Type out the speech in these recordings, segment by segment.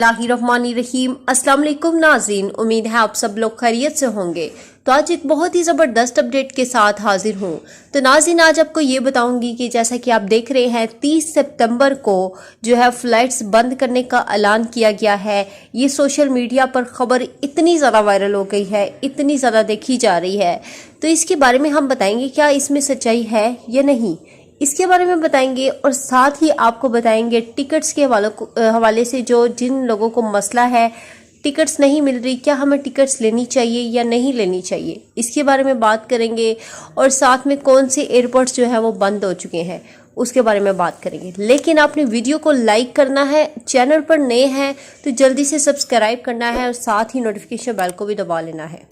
बिस्मिल्लाहिर्रहमानिर्रहीम। अस्सलाम वालेकुम नाज़रीन, उम्मीद है आप सब लोग खैरियत से होंगे। तो आज एक बहुत ही ज़बरदस्त अपडेट के साथ हाजिर हूँ। तो नाज़रीन, आज आपको ये बताऊंगी कि जैसा कि आप देख रहे हैं 30 सितंबर को जो है फ़्लाइट्स बंद करने का ऐलान किया गया है। ये सोशल मीडिया पर ख़बर इतनी ज़्यादा वायरल हो गई है, इतनी ज़्यादा देखी जा रही है, तो इसके बारे में हम बताएंगे क्या इसमें सच्चाई है या नहीं, इसके बारे में बताएंगे। और साथ ही आपको बताएंगे टिकट्स के हवाले से जो जिन लोगों को मसला है, टिकट्स नहीं मिल रही, क्या हमें टिकट्स लेनी चाहिए या नहीं लेनी चाहिए, इसके बारे में बात करेंगे। और साथ में कौन से एयरपोर्ट्स जो है वो बंद हो चुके हैं उसके बारे में बात करेंगे। लेकिन आपने वीडियो को लाइक करना है, चैनल पर नए हैं तो जल्दी से सब्सक्राइब करना है और साथ ही नोटिफिकेशन बेल को भी दबा लेना है।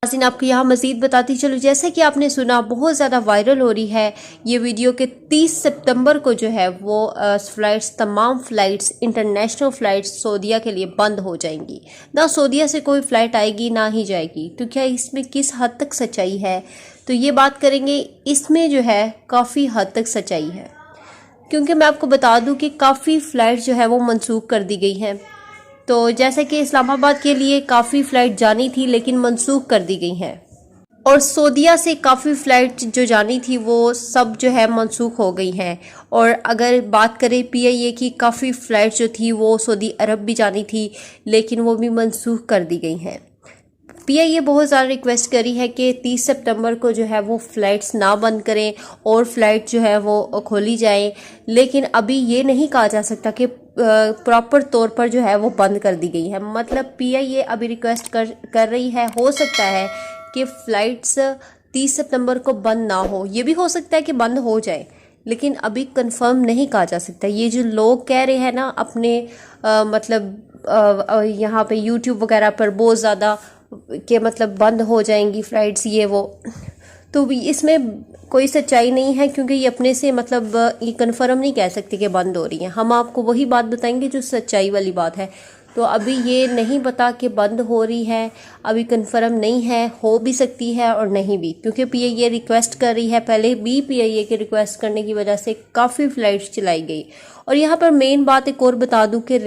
नाज़रीन, आपको यहाँ मज़ीद बताती चलो, जैसे कि आपने सुना बहुत ज़्यादा वायरल हो रही है ये वीडियो के 30 सितंबर को जो है वो तमाम फ़्लाइट्स, इंटरनेशनल फ़्लाइट्स सऊदीया के लिए बंद हो जाएंगी। ना सऊदीया से कोई फ़्लाइट आएगी ना ही जाएगी। तो क्या इसमें किस हद तक सच्चाई है, तो ये बात करेंगे। इसमें जो है काफ़ी हद तक सच्चाई है, क्योंकि मैं आपको बता दूँ कि काफ़ी फ़्लाइट जो है वो मनसूख कर दी गई हैं। तो जैसे कि इस्लामाबाद के लिए काफ़ी फ़्लाइट जानी थी लेकिन मनसूख कर दी गई हैं, और सऊदीया से काफ़ी फ़्लाइट जो जानी थी वो सब जो है मनसूख हो गई हैं। और अगर बात करें पीआईए की, काफ़ी फ़्लाइट जो थी वो सऊदी अरब भी जानी थी लेकिन वो भी मनसूख कर दी गई हैं। पीआईए बहुत ज़्यादा रिक्वेस्ट करी है कि 30 सितंबर को जो है वो फ़्लाइट्स ना बंद करें और फ़्लाइट जो है वो खोली जाए, लेकिन अभी ये नहीं कहा जा सकता कि प्रॉपर तौर पर जो है वो बंद कर दी गई है। मतलब पीआईए अभी रिक्वेस्ट कर रही है। हो सकता है कि फ़्लाइट्स 30 सितंबर को बंद ना हो, ये भी हो सकता है कि बंद हो जाए, लेकिन अभी कंफर्म नहीं कहा जा सकता। ये जो लोग कह रहे हैं ना अपने यहाँ पे यूट्यूब वगैरह पर बहुत ज़्यादा कि मतलब बंद हो जाएंगी फ़्लाइट्स ये वो, तो इसमें कोई सच्चाई नहीं है, क्योंकि ये अपने से ये कन्फर्म नहीं कह सकते कि बंद हो रही हैं। हम आपको वही बात बताएंगे जो सच्चाई वाली बात है। तो अभी ये नहीं पता कि बंद हो रही है, अभी कन्फर्म नहीं है, हो भी सकती है और नहीं भी, क्योंकि पीआईए रिक्वेस्ट कर रही है। पहले भी पीआईए के रिक्वेस्ट करने की वजह से काफ़ी फ़्लाइट्स चलाई गई। और यहाँ पर मेन बात एक और बता दूँ कि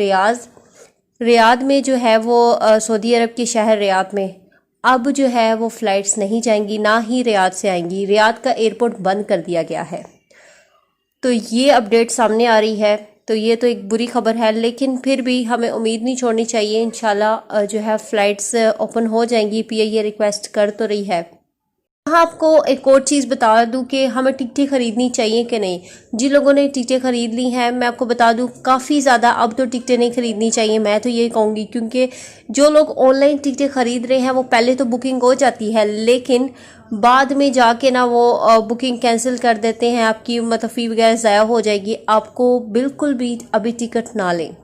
रियाद में जो है वो सऊदी अरब के शहर रियाद में अब जो है वो फ़्लाइट्स नहीं जाएंगी, ना ही रियाद से आएंगी। रियाद का एयरपोर्ट बंद कर दिया गया है। तो ये अपडेट सामने आ रही है, तो ये तो एक बुरी खबर है, लेकिन फिर भी हमें उम्मीद नहीं छोड़नी चाहिए। इंशाल्लाह जो है फ़्लाइट्स ओपन हो जाएंगी। पीआईए रिक्वेस्ट कर तो रही है। हाँ, आपको एक और चीज़ बता दूं कि हमें टिकटें ख़रीदनी चाहिए कि नहीं। जिन लोगों ने टिकटें ख़रीद ली हैं, मैं आपको बता दूं काफ़ी ज़्यादा अब तो टिकटें नहीं ख़रीदनी चाहिए, मैं तो ये कहूँगी। क्योंकि जो लोग ऑनलाइन टिकटें ख़रीद रहे हैं वो पहले तो बुकिंग हो जाती है, लेकिन बाद में जाके ना वो बुकिंग कैंसिल कर देते हैं, आपकी मतलब फ़ी वगैरह ज़ाया हो जाएगी। आपको बिल्कुल भी अभी टिकट ना लें,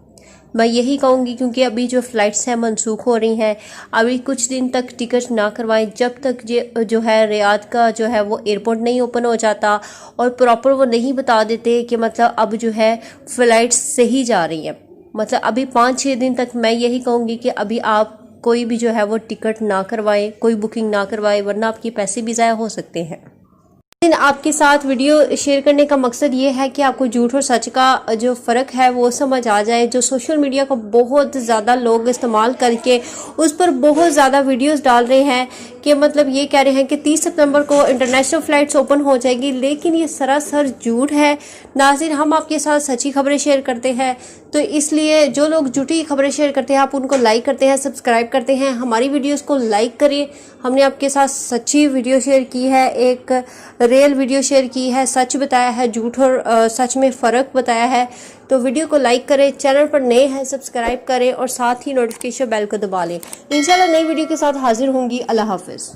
मैं यही कहूँगी, क्योंकि अभी जो फ़्लाइट्स हैं मनसूख हो रही हैं। अभी कुछ दिन तक टिकट ना करवाएं जब तक जो है रियाद का जो है वो एयरपोर्ट नहीं ओपन हो जाता और प्रॉपर वो नहीं बता देते कि मतलब अब जो है फ़्लाइट्स सही जा रही हैं। मतलब अभी 5-6 दिन तक मैं यही कहूँगी कि अभी आप कोई भी जो है वो टिकट ना करवाएं, कोई बुकिंग ना करवाएं, वरना आपके पैसे भी ज़ाया हो सकते हैं। आपके साथ वीडियो शेयर करने का मकसद ये है कि आपको झूठ और सच का जो फ़र्क है वो समझ आ जाए। जो सोशल मीडिया को बहुत ज़्यादा लोग इस्तेमाल करके उस पर बहुत ज़्यादा वीडियोस डाल रहे हैं कि मतलब ये कह रहे हैं कि 30 सितंबर को इंटरनेशनल फ़्लाइट्स ओपन हो जाएगी, लेकिन ये सरासर झूठ है। नाज़रीन, हम आपके साथ सच्ची खबरें शेयर करते हैं, तो इसलिए जो लोग झूठी खबरें शेयर करते हैं आप उनको लाइक करते हैं, सब्सक्राइब करते हैं। हमारी वीडियोस को लाइक करिए। हमने आपके साथ सच्ची वीडियो शेयर की है, एक रियल वीडियो शेयर की है, सच बताया है, झूठ और सच में फ़र्क बताया है। तो वीडियो को लाइक करें, चैनल पर नए हैं सब्सक्राइब करें और साथ ही नोटिफिकेशन बेल को दबा लें। इंशाल्लाह नई वीडियो के साथ हाजिर होंगी। अल्लाह हाफिज़।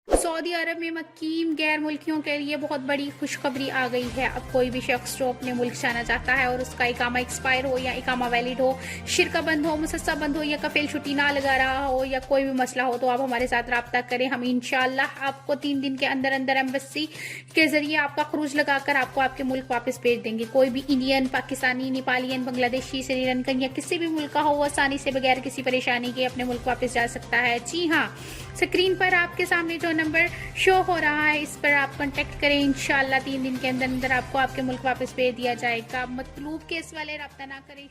सऊदी अरब में मुकीम गैर मुल्कियों के लिए बहुत बड़ी खुशखबरी आ गई है। अब कोई भी शख्स जो अपने मुल्क जाना चाहता है और उसका इकामा एक्सपायर हो या इकामा वैलिड हो, शिरका बंद हो, मुसस्सा बंद हो या कफील छुट्टी ना लगा रहा हो या कोई भी मसला हो, तो आप हमारे साथ रब्ता करें। हम इंशाल्लाह आपको 3 दिन के अंदर अंदर एम्बेसी के जरिए आपका खरूज लगाकर आपको आपके मुल्क वापस भेज देंगे। कोई भी इंडियन, पाकिस्तानी, नेपालियन, बांग्लादेशी, श्रीलंकन या किसी भी मुल्क का हो, वो आसानी से बगैर किसी परेशानी के अपने मुल्क वापस जा सकता है। जी हाँ, स्क्रीन पर आपके सामने जो नंबर शो हो रहा है, इस पर आप कांटेक्ट करें। इंशाल्लाह 3 दिन के अंदर अंदर आपको आपके मुल्क वापस भेज दिया जाएगा। मतलूब केस वाले रब्ता ना करें।